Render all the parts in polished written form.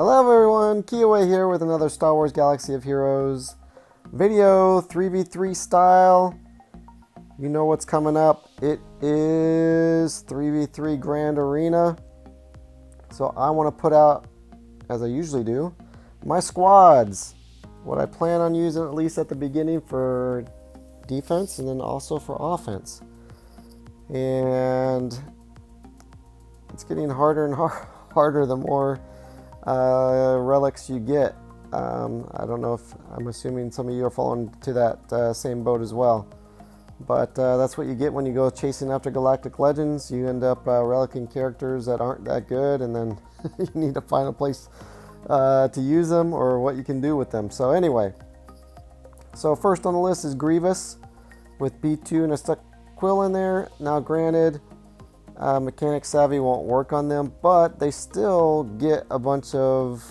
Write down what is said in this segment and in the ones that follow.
Hello everyone, Kiyaway here with another Star Wars Galaxy of Heroes video, 3v3 style. You know what's coming up. It is 3v3 Grand Arena. So I want to put out, as I usually do, my squads. What I plan on using at least at the beginning for defense and then also for offense. And it's getting harder and harder the more relics you get. I don't know if I'm assuming some of you are falling to that same boat as well, but that's what you get when you go chasing after Galactic Legends. You end up relicing characters that aren't that good, and then you need to find a place to use them or what you can do with them. So anyway, so first on the list is Grievous with B2 and a stuck quill in there. Now granted, Mechanic Savvy won't work on them, but they still get a bunch of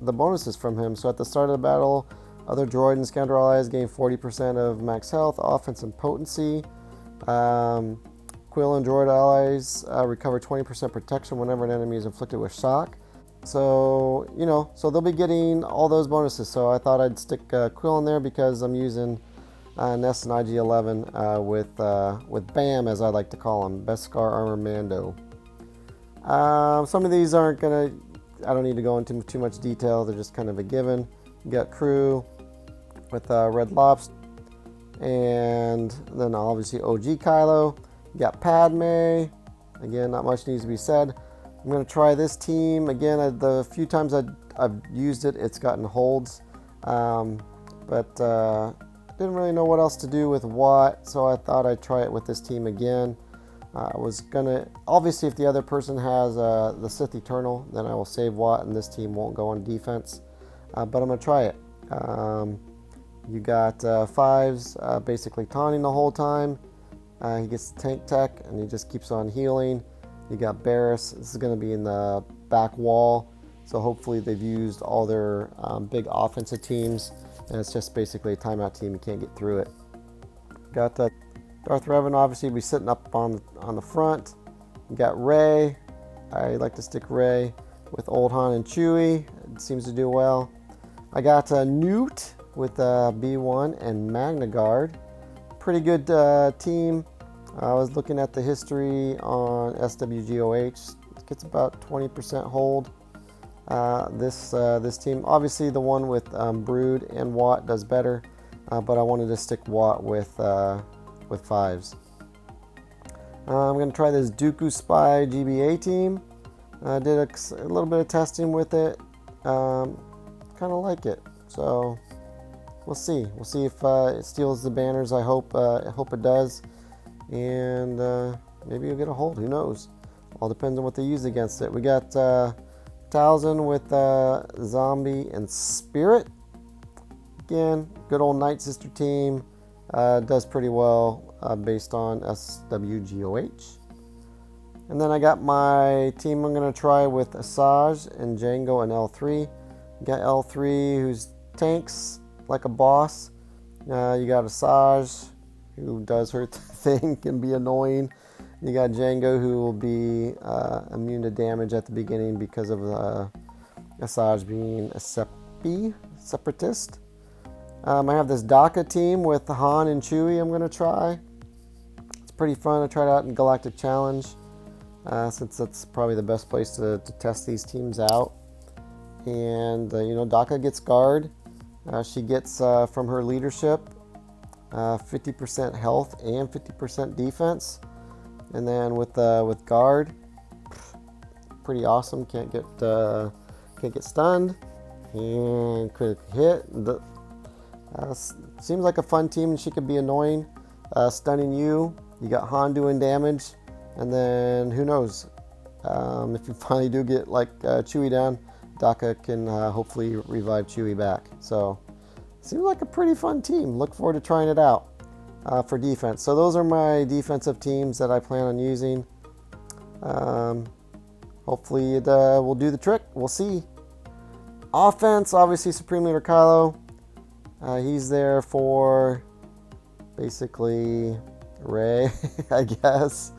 the bonuses from him. So at the start of the battle, other droid and scoundrel allies gain 40% of max health, offense, and potency. Quill and droid allies recover 20% protection whenever an enemy is inflicted with shock. So, so they'll be getting all those bonuses. So I thought I'd stick Quill in there because I'm using Nest and IG-11 with BAM, as I like to call him, Beskar Armor Mando. Some of these aren't gonna, I don't need to go into too much detail. They're just kind of a given. You got Crew with Red Lobster, and then obviously OG Kylo. You got Padme. Again, not much needs to be said. I'm gonna try this team again. The few times I've used it, it's gotten holds, but didn't really know what else to do with Watt, so I thought I'd try it with this team again. I was gonna, obviously if the other person has the Sith Eternal, then I will save Watt and this team won't go on defense, but I'm gonna try it. You got Fives basically taunting the whole time. He gets the tank tech and he just keeps on healing. You got Barris. This is gonna be in the back wall, so hopefully they've used all their big offensive teams, and it's just basically a timeout team. You can't get through it. Got Darth Revan obviously be sitting up on the front. You got Rey. I like to stick Rey with Old Han and Chewie. It seems to do well. I got Newt with B1 and Magna Guard. Pretty good team. I was looking at the history on SWGOH. It gets about 20% hold. This team, obviously the one with Brood and Watt does better, but I wanted to stick Watt with Fives. I'm going to try this Dooku Spy GBA team. I did a little bit of testing with it. Kind of like it, so we'll see. We'll see if it steals the banners. I hope it does, and maybe you'll get a hold. Who knows? All depends on what they use against it. We got Talzin with Zombie and Spirit. Again, good old Night Sister team. Does pretty well based on SWGOH. And then I got my team I'm going to try with Asajj and Jango and L3. You got L3 who's tanks like a boss. You got Asajj who does her thing, can be annoying. You got Jango who will be immune to damage at the beginning because of Asajj being a separatist. I have this DACA team with Han and Chewie I'm going to try. It's pretty fun. I tried it out in Galactic Challenge since that's probably the best place to test these teams out. And DACA gets guard. She gets from her leadership 50% health and 50% defense. And then with guard, pretty awesome. Can't get stunned and critical hit. Seems like a fun team, and she could be annoying, stunning you. You got Han doing damage, and then who knows? If you finally do get like Chewie down, DACA can hopefully revive Chewie back. So seems like a pretty fun team. Look forward to trying it out. For defense. So those are my defensive teams that I plan on using. Hopefully it will do the trick. We'll see. Offense, obviously Supreme Leader Kylo. He's there for basically Rey, I guess.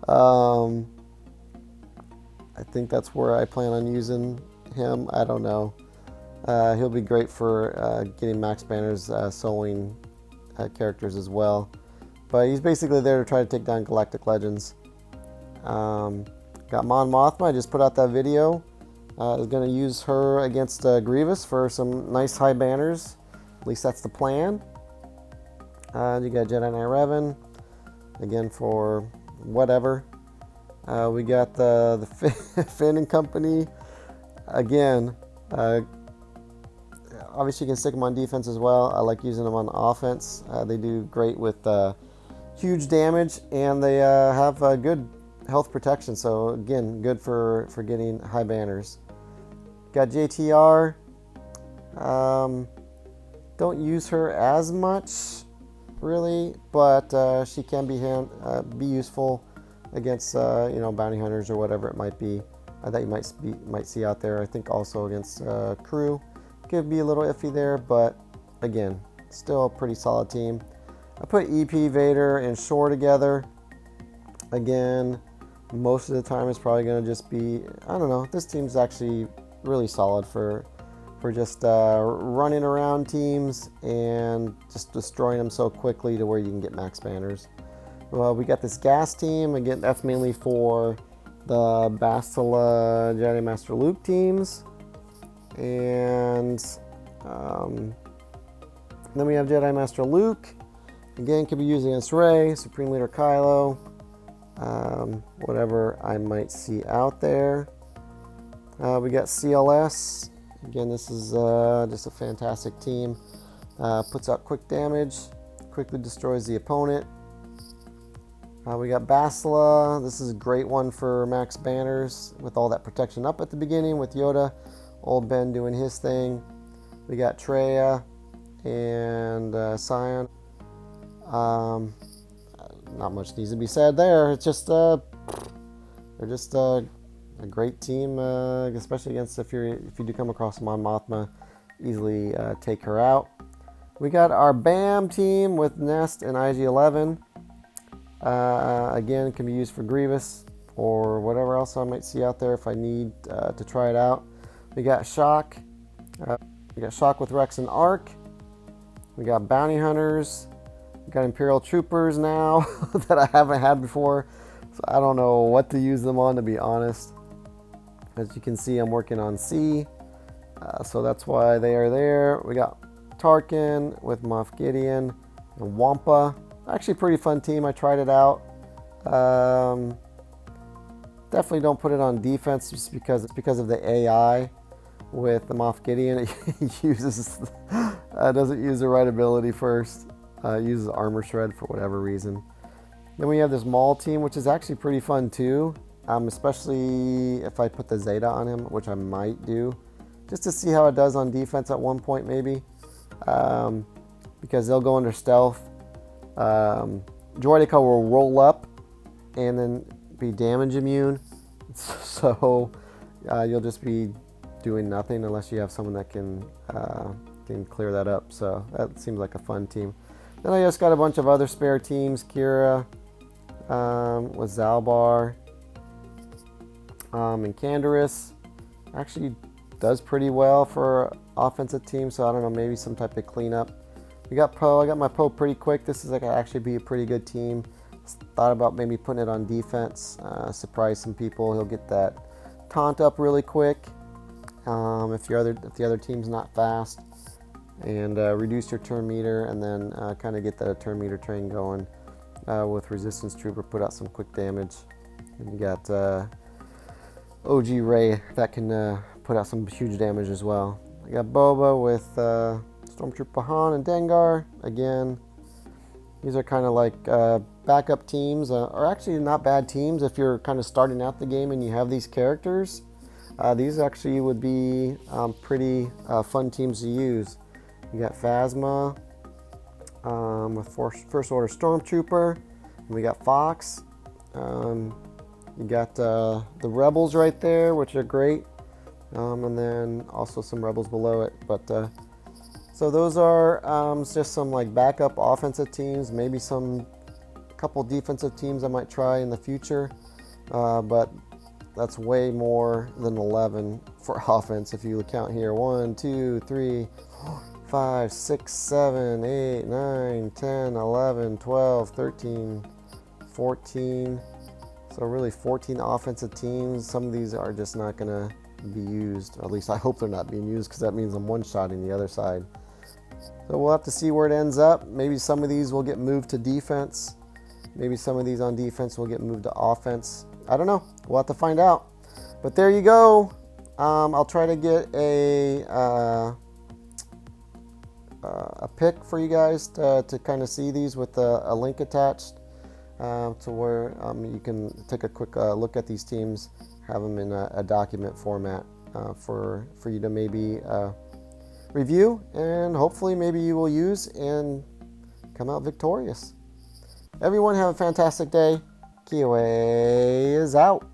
I think that's where I plan on using him. I don't know. He'll be great for getting max banners, soloing characters as well. But he's basically there to try to take down Galactic Legends. Got Mon Mothma. I just put out that video. Is going to use her against Grievous for some nice high banners. At least that's the plan. You got Jedi Knight Revan. Again for whatever. We got the Finn and company. Again, obviously you can stick them on defense as well. I like using them on offense. They do great with huge damage, and they have good health protection. So again, good for getting high banners. Got JTR. Don't use her as much, really, but she can be useful against bounty hunters or whatever it might be that you might see out there. I think also against crew could be a little iffy there, but again, still a pretty solid team. I put EP, Vader, and Shore together. Again, most of the time it's probably going to just be, I don't know, this team's actually really solid for just running around teams and just destroying them so quickly to where you can get max banners. Well, we got this gas team. Again, that's mainly for the Bastila Jedi Master Luke teams. And then we have Jedi Master Luke. Again, could be used against Rey, Supreme Leader Kylo, whatever I might see out there. We got CLS. Again, this is just a fantastic team. Puts out quick damage, quickly destroys the opponent. We got Bastila. This is a great one for max banners with all that protection up at the beginning with Yoda. Old Ben doing his thing. We got Treya and Scion. Not much needs to be said there. It's just they're just a great team, especially against if you do come across Mon Mothma, easily take her out. We got our BAM team with Nest and IG-11. Again, can be used for Grievous or whatever else I might see out there if I need to try it out. We got Shock. We got Shock with Rex and Arc. We got Bounty Hunters. We got Imperial Troopers now that I haven't had before. So I don't know what to use them on, to be honest. As you can see, I'm working on C. So that's why they are there. We got Tarkin with Moff Gideon and Wampa. Actually, pretty fun team. I tried it out. Definitely don't put it on defense just because of the AI with the Moff Gideon. It uses doesn't use the right ability first. Uses armor shred for whatever reason. Then we have this Maul team, which is actually pretty fun too. Especially if I put the Zeta on him, which I might do, just to see how it does on defense at one point maybe. Because they'll go under stealth. Droideka will roll up and then be damage immune, so you'll just be doing nothing unless you have someone that can clear that up. So that seems like a fun team. Then I just got a bunch of other spare teams. Kira with Zalbar and Canderous actually does pretty well for offensive teams, so I don't know, maybe some type of cleanup. We got Poe. I got my Poe pretty quick. This is like actually be a pretty good team. Thought about maybe putting it on defense, surprise some people. He'll get that taunt up really quick if the other team's not fast, and reduce your turn meter, and then kind of get that turn meter train going with Resistance Trooper. Put out some quick damage. And you got OG Rey that can put out some huge damage as well. I got Boba with Stormtrooper Han and Dengar. Again, these are kind of like backup teams, or actually not bad teams if you're kind of starting out the game and you have these characters. These actually would be pretty fun teams to use. You got Phasma with First Order Stormtrooper. And we got Fox. You got the Rebels right there, which are great. And then also some Rebels below it. But so those are just some like backup offensive teams, maybe some couple defensive teams I might try in the future. But That's way more than 11 for offense. If you count here, 1, 2, 3, 4, 5, 6, 7, 8, 9, 10, 11, 12, 13, 14. So really 14 offensive teams. Some of these are just not going to be used. At least I hope they're not being used, because that means I'm one-shotting the other side. So we'll have to see where it ends up. Maybe some of these will get moved to defense. Maybe some of these on defense will get moved to offense. I don't know. We'll have to find out. But there you go. I'll try to get a pic for you guys to kind of see these with a link attached to where you can take a quick look at these teams, have them in a document format for you to maybe review, and hopefully maybe you will use and come out victorious. Everyone have a fantastic day. Kiwi is out.